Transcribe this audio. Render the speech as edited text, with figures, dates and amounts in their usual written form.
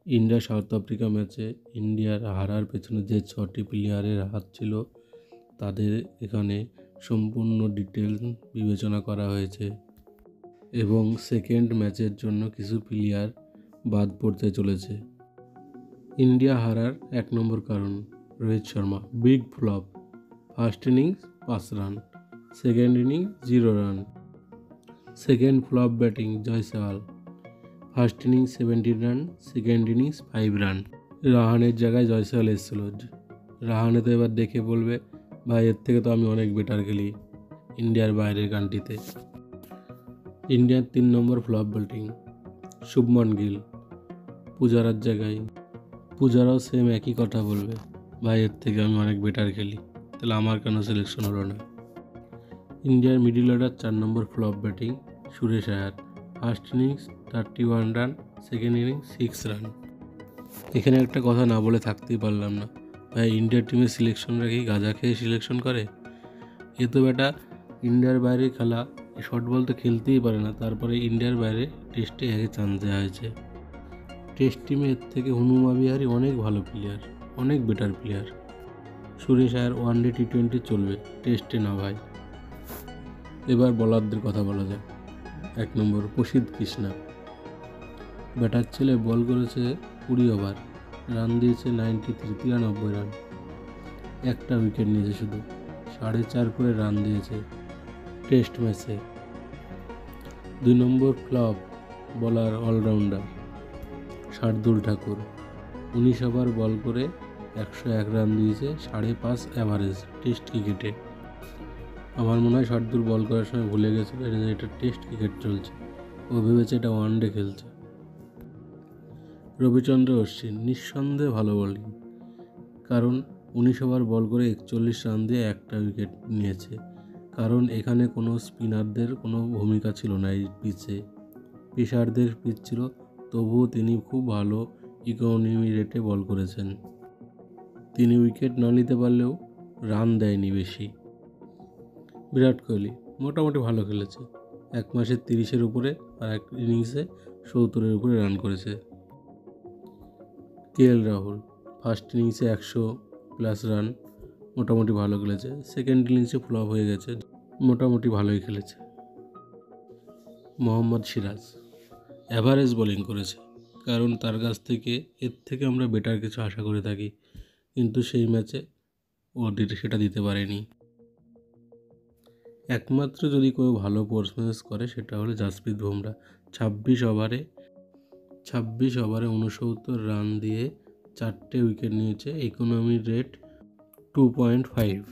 India south Africa ম্যাচে ইন্ডিয়ার হারার পেছনে যে 6টি প্লেয়ারের হাত ছিল তাদের এখানে সম্পূর্ণ ডিটেলস বিবেচনা করা হয়েছে এবং সেকেন্ড ম্যাচের জন্য কিছু প্লেয়ার বাদ পড়তে চলেছে। ইন্ডিয়া হারার 1 নম্বর কারণ Rohit Sharma big flop, first innings 5 run, second innings 0 run. Second flop batting Jaiswal, first innings 17 run, second innings 5 run. রাহানের জায়গায় জয়সওয়াল এসেছিল। রাহানে তো এবার দেখে বলবে ভাই এর থেকে তো আমি অনেক বেটার খেলি ইন্ডিয়ার বাইরের কান্ট্রিতে। ইন্ডিয়ার 3 নম্বর ফ্লপ ব্যাটিং শুভমন গিল, পূজারার জায়গায়। পূজারাও সেম একই কথা বলবে, ভাই এর থেকে আমি অনেক বেটার খেলি, তাহলে আমার কেন সিলেকশন হলো না। ইন্ডিয়ার middle order 4 number flop batting Suresh Iyer, first innings 31 run, second innings 6 run. এখানে একটা কথা না বলে থাকতেই পারলাম না, ভাই ইন্ডিয়ার টিমের সিলেকশনরা কি গাঁজা খেয়ে সিলেকশন করে? এ তো বেটা ইন্ডিয়ার বাইরে খেলা, শর্ট বল তো খেলতেই পারে না, তারপরে ইন্ডিয়ার বাইরে টেস্টে একে চান্স দেওয়া হয়েছে। টেস্ট টিমে এর থেকে হনুমা বিহারি অনেক ভালো প্লেয়ার, অনেক বেটার প্লেয়ার। সুরেশ আয়ার ওয়ানডে T20 চলবে, টেস্টে না ভাই। এবার বলারদের কথা বলা যায়। 1 নম্বর প্রসিদ্ধ কৃষ্ণা, ব্যাটার ছেলে বল করেছে 20 ওভার, রান দিয়েছে 93 রান, একটা উইকেট নিয়েছে শুধু, 4.5 করে রান দিয়েছে টেস্ট ম্যাচে। 2 নম্বর ফ্লপ বলার অলরাউন্ডার শার্দুল ঠাকুর, 19 ওভার বল করে 101 রান দিয়েছে, 5.5 অ্যাভারেজ টেস্ট ক্রিকেটে। আমার মনে হয় শার্দুল বল করার সময় ভুলে গেছিল এটা টেস্ট ক্রিকেট চলছে, ও ভেবেছে এটা ওয়ানডে খেলছে। রবিচন্দ্র অশ্বিন নিঃসন্দেহে ভালো বোলিং, কারণ 19 ওভার বল করে 41 রান দিয়ে একটা উইকেট নিয়েছে, কারণ এখানে কোনো স্পিনারদের কোনো ভূমিকা ছিল না এই পিচে, পেসারদের পিচ ছিল, তবুও তিনি খুব ভালো ইকোনমি রেটে বল করেছেন। তিনি উইকেট না নিতে পারলেও রান দেয়নি বেশি। বিরাট কোহলি মোটামুটি ভালো খেলেছে, 1 মাসে 30-এর উপরে আর 1 ইনিংসে 70-এর উপরে রান করেছে। KL রাহুল ফার্স্ট ইনিংসে 100+ রান, মোটামুটি ভালো খেলেছে, সেকেন্ড ইনিংসে ফ্লপ হয়ে গেছে, মোটামুটি ভালোই খেলেছে। মোহাম্মদ সিরাজ অ্যাভারেজ বোলিং করেছে, কারণ তার কাছ থেকে এর থেকে আমরা বেটার কিছু আশা করে থাকি, কিন্তু সেই ম্যাচে ও সেটা দিতে পারেনি। একমাত্র যদি কেউ ভালো পারফরম্যান্স করে সেটা হলো জাসপ্রীত বুমরা, 26 ওভারে 69 রান দিয়ে 4টে উইকেট নিয়েছে, ইকোনমি রেট 2.5।